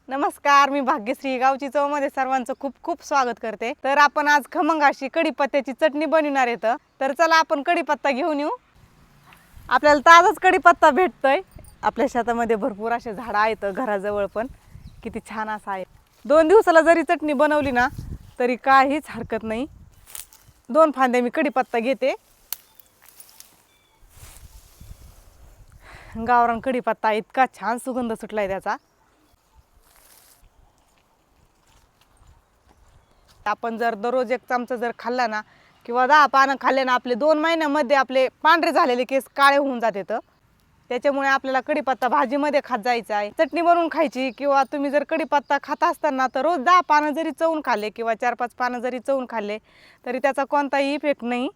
नमस्कार, मी भाग्यश्री गावची चवमध्ये सर्वांचं खूप खूप स्वागत करते। तर आपण आज खमंग अशी कढीपत्त्याची चटणी बनवणार आहेत। तर चला आपण कढीपत्ता घेऊन येऊ। आपल्याला ताजाच कढीपत्ता भेटतोय। आपल्या शेतामध्ये भरपूर असे झाडं आहेत, घराजवळ पण किती छान असा आहे। 2 दिवसाला जरी चटणी बनवली ना तरी काहीच हरकत नाही। 2 फांद्या मी कढीपत्ता घेते। गावरान कढीपत्ता इतका छान सुगंध सुटलाय त्याचा। आपण जर दररोज 1 चमचा जर खाल्ला ना किंवा 10 पानं खाल्ले ना आपले 2 महिन्यामध्ये आपले पांढरे झालेले केस काळे होऊन जातात। त्याच्यामुळे आपल्याला कढीपत्ता भाजीमध्ये खात जायचा आहे, चटणी बनवून खायची। किंवा तुम्ही जर कढीपत्ता खात असताना तर रोज 10 पानं जरी चवून खाल्ले किंवा 4-5 पानं जरी चवून खाल्ले तरी त्याचा कोणताही इफेक्ट नाही।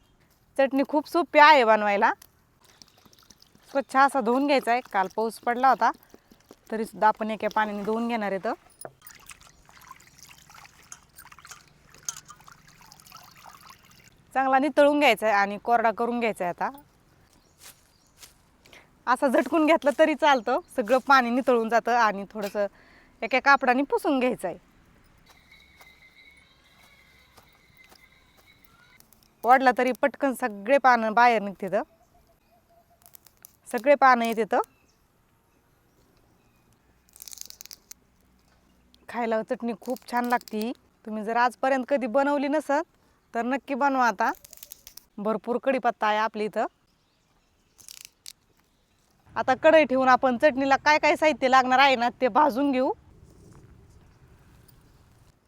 चटणी खूप सोपी आहे बनवायला। स्वच्छ असा धुवून घ्यायचा आहे। काल पाऊस पडला होता तरी सुद्धा आपण एका पाण्याने धुवून घेणार आहेत। चांगला नितळून घ्यायचा आहे आणि कोरडा करून घ्यायचा आहे। आता असा झटकून घेतलं तरी चालतं, सगळं पाणी नितळून जातं आणि थोडंसं एका कापडाने पुसून घ्यायचं आहे। वाढला तरी पटकन सगळे पानं बाहेर निघतात, सगळे पानं येतात। खायला चटणी खूप छान लागते। तुम्ही जर आजपर्यंत कधी बनवली नसत तर नक्की बनवा। आता भरपूर कढीपत्ता आहे आपल्या इथं। आता कढई ठेवून आपण चटणीला काय काय साहित्य लागणार आहे ना ते भाजून घेऊ।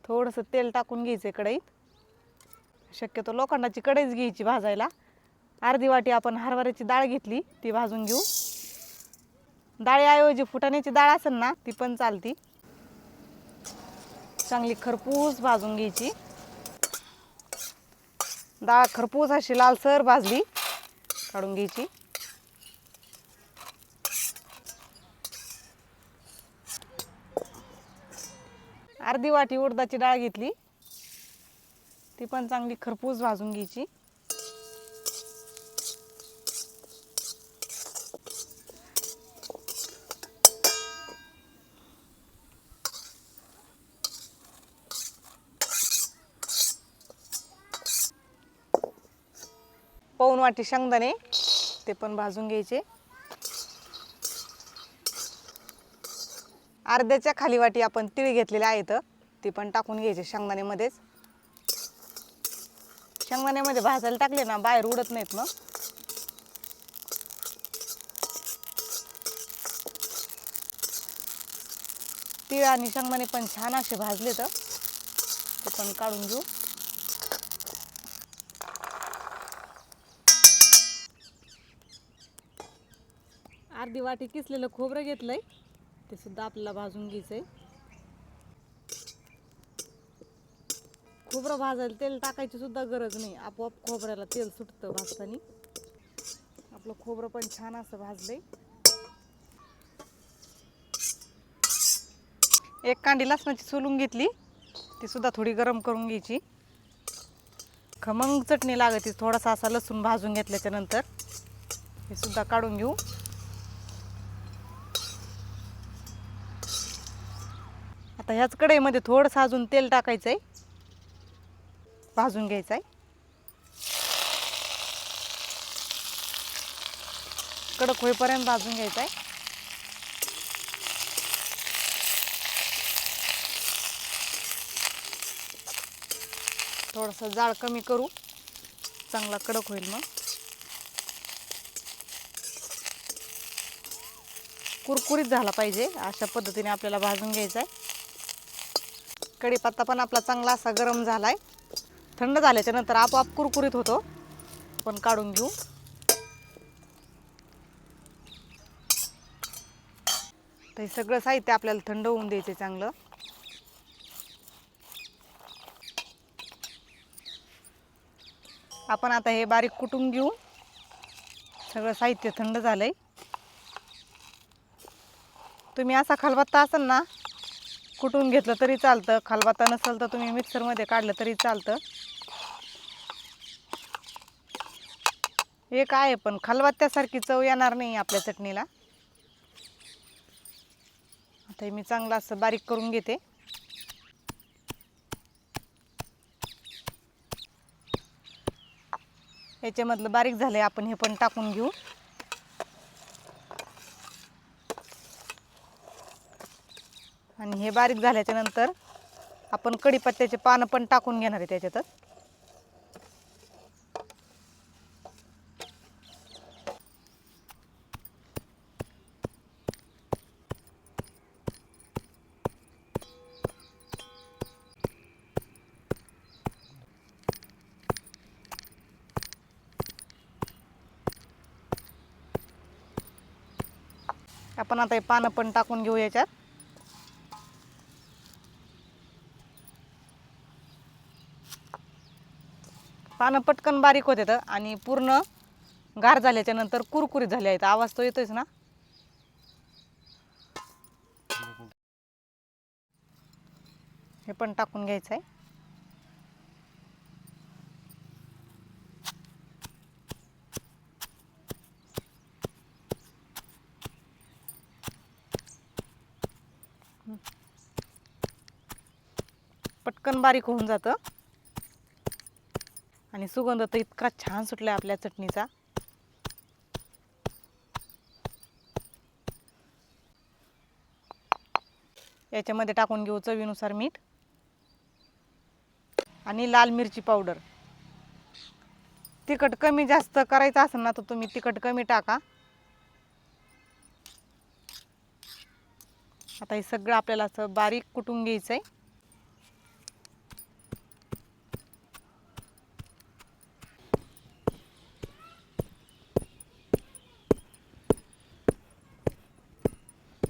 थोडंसं तेल टाकून घ्यायचं कढईत। शक्यतो लोखंडाची कढईच घ्यायची भाजायला। अर्धी वाटी आपण हरभऱ्याची डाळ घेतली, ती भाजून घेऊ। डाळीऐवजी फुटाण्याची डाळ असेल ना ती पण चालती। चांगली खरपूस भाजून घ्यायची। डाळ खरपूस अशी लालसर भाजली काढून घ्यायची। अर्धी वाटी उडदाची डाळ घेतली, ती पण चांगली खरपूस भाजून घ्यायची। पाऊण वाटी शेंगदाणे, ते पण भाजून घ्यायचे। अर्ध्याच्या खाली वाटी आपण तीळ घेतलेले आहेत, ती पण टाकून घ्यायचे शेंगदाण्यामध्येच। शेंगदाण्यामध्ये भाजायला टाकले ना बाहेर उडत नाहीत मग। तीळ आणि शेंगदाणे पण छान असे भाजले तर ते पण काढून घेऊ। अर्धी वाटी किसलेलं खोबरं घेतलंय, ते सुद्धा आपल्याला भाजून घ्यायचंय। खोबरं भाजायला तेल टाकायची सुद्धा गरज नाही, आपोआप खोबऱ्याला तेल सुटतं भाजताना। आपलं खोबरं पण छान असं भाजलंय। 1 कांडी लसणाची सोलून घेतली, ती सुद्धा थोडी गरम करून घ्यायची। खमंग चटणी लागते थोडासा असा लसूण भाजून घेतल्याच्या नंतर। हे सुद्धा काढून घेऊ। आता ह्याच कढईमध्ये थोडंसं अजून तेल टाकायचं आहे, भाजून घ्यायचं आहे। कडक होईपर्यंत भाजून घ्यायचं आहे। थोडंसं जाळ कमी करू, चांगला कडक होईल मग। कुरकुरीत झाला पाहिजे अशा पद्धतीने आपल्याला भाजून घ्यायचा आहे। कढीपत्ता पण आपला चांगला असा गरम झालाय। थंड झाल्याच्या नंतर आपोआप कुरकुरीत होतो, पण काढून घेऊ। तर सगळं साहित्य आपल्याला थंड होऊन द्यायचं चांगलं। आपण आता हे बारीक कुटून घेऊ। सगळं साहित्य थंड झालंय। तुम्ही असा खलबत्ता असेल ना कुटून घेतलं तरी चालतं, खलबत्ता नसेल तर तुम्ही मिक्सरमध्ये काढलं तरी चालतं। हे काय पण खलबत्त्यासारखी चव येणार नाही आपल्या चटणीला। आता मी चांगलं असं बारीक करून घेते. याच्यामधलं बारीक झालंय, आपण हे पण टाकून घेऊ. आणि हे बारीक झाल्याच्या नंतर आपण कढीपत्त्याचे पानं पण टाकून घेणार आहे त्याच्यातच. आपण आता हे पानं पण टाकून घेऊ याच्यात. पानं पटकन बारीक होतात आणि पूर्ण गार झाल्याच्या नंतर कुरकुरीत झाले आहेत. आवाज तो येतोयच ना. हे पण टाकून घ्यायचं आहे. पटकन बारीक होऊन जातं आणि सुगंध तर इतका छान सुटलाय आपल्या चटणीचा. याच्यामध्ये टाकून घेऊ चवीनुसार मीठ आणि लाल मिरची पावडर. तिखट कमी जास्त करायचं असेल ना तर तुम्ही तिखट कमी टाका. आता हे सगळं आपल्याला असं बारीक कुटून घ्यायचंय.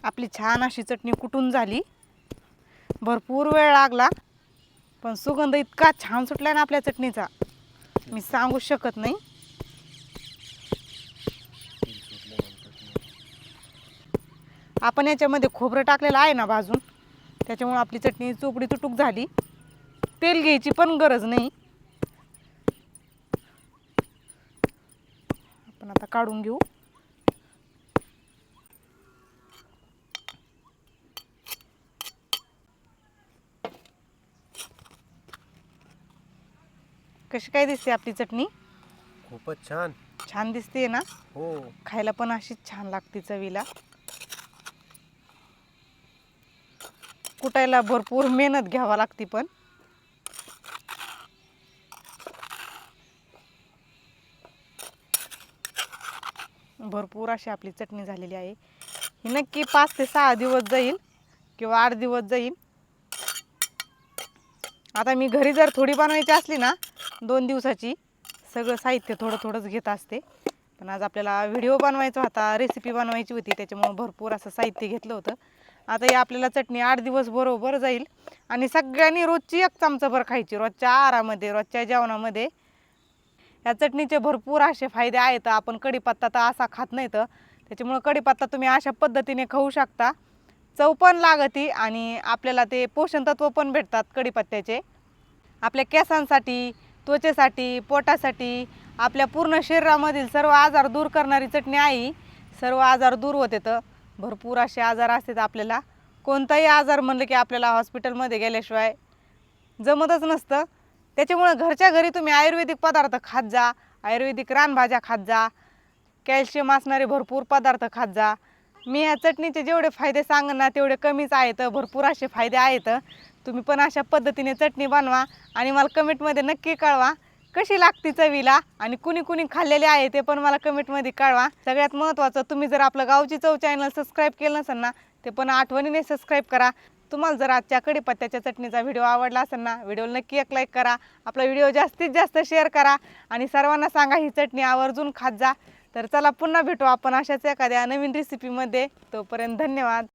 आपली छान अशी चटणी कुटून झाली. भरपूर वेळ लागला पण सुगंध इतका छान सुटला ना आपल्या चटणीचा, मी सांगू शकत नाही. आपण याच्यामध्ये खोबरं टाकलेलं आहे ना भाजून, त्याच्यामुळे आपली चटणी चोपडी तुटूक झाली. तेल घ्यायची पण गरज नाही. आपण आता काढून घेऊ. कशी काय दिसते आपली चटणी? खूपच छान. छान दिसते ना. हो, खायला पण अशीच छान लागते चवीला. कुटायला भरपूर मेहनत घ्यावा लागते पण. भरपूर अशी आपली चटणी झालेली आहे. ही नक्की 5 ते 6 दिवस जाईल किंवा 8 दिवस जाईल. आता मी घरी जर थोडी बनवायची असली ना 2 दिवसाची, सगळं साहित्य थोडं थोडंच घेत असते. पण आज आपल्याला व्हिडिओ बनवायचा होता, रेसिपी बनवायची होती, त्याच्यामुळे भरपूर असं साहित्य घेतलं होतं. आता ही आपल्याला चटणी 8 दिवस बरोबर जाईल आणि सगळ्यांनी रोजची 1 चमचाभर खायची, रोजच्या आहारामध्ये, रोजच्या जेवणामध्ये. या चटणीचे भरपूर असे फायदे आहेत. आपण कढीपत्ता तर असा खात नाही, तर त्याच्यामुळे कढीपत्ता तुम्ही अशा पद्धतीने खाऊ शकता. चव पण लागते आणि आपल्याला ते पोषण तत्व पण भेटतात कढीपत्त्याचे. आपल्या केसांसाठी, त्वचेसाठी, पोटासाठी, आपल्या पूर्ण शरीरामधील सर्व आजार दूर करणारी चटणी आहे. सर्व आजार दूर होते. तर भरपूर असे आजार असतात आपल्याला. कोणताही आजार म्हणलं की आपल्याला हॉस्पिटलमध्ये गेल्याशिवाय जमतच नसतं. त्याच्यामुळे घरच्या घरी तुम्ही आयुर्वेदिक पदार्थ खात जा, आयुर्वेदिक रानभाज्या खात जा, कॅल्शियम असणारे भरपूर पदार्थ खात जा. मी ह्या चटणीचे जेवढे फायदे सांगेन ना तेवढे कमीच आहेत. भरपूर असे फायदे आहेत. तुम्ही पण अशा पद्धतीने चटणी बनवा आणि मला कमेंटमध्ये नक्की कळवा कशी लागते चवीला, आणि कुणी कुणी खाल्लेले आहे ते पण मला कमेंटमध्ये कळवा. सगळ्यात महत्त्वाचं, तुम्ही जर आपलं गावची चव चॅनल सबस्क्राईब केलं नसेल ना ते पण आठवणीने सबस्क्राईब करा. तुम्हाला जर आजच्या कढीपत्त्याच्या चटणीचा व्हिडिओ आवडला असेल ना, व्हिडिओला नक्की एक लाईक करा, आपला व्हिडिओ जास्तीत जास्त शेअर करा आणि सर्वांना सांगा ही चटणी आवर्जून खात जा. तर चला पुन्हा भेटू आपण अशाच एखाद्या नवीन रेसिपीमध्ये. तोपर्यंत धन्यवाद.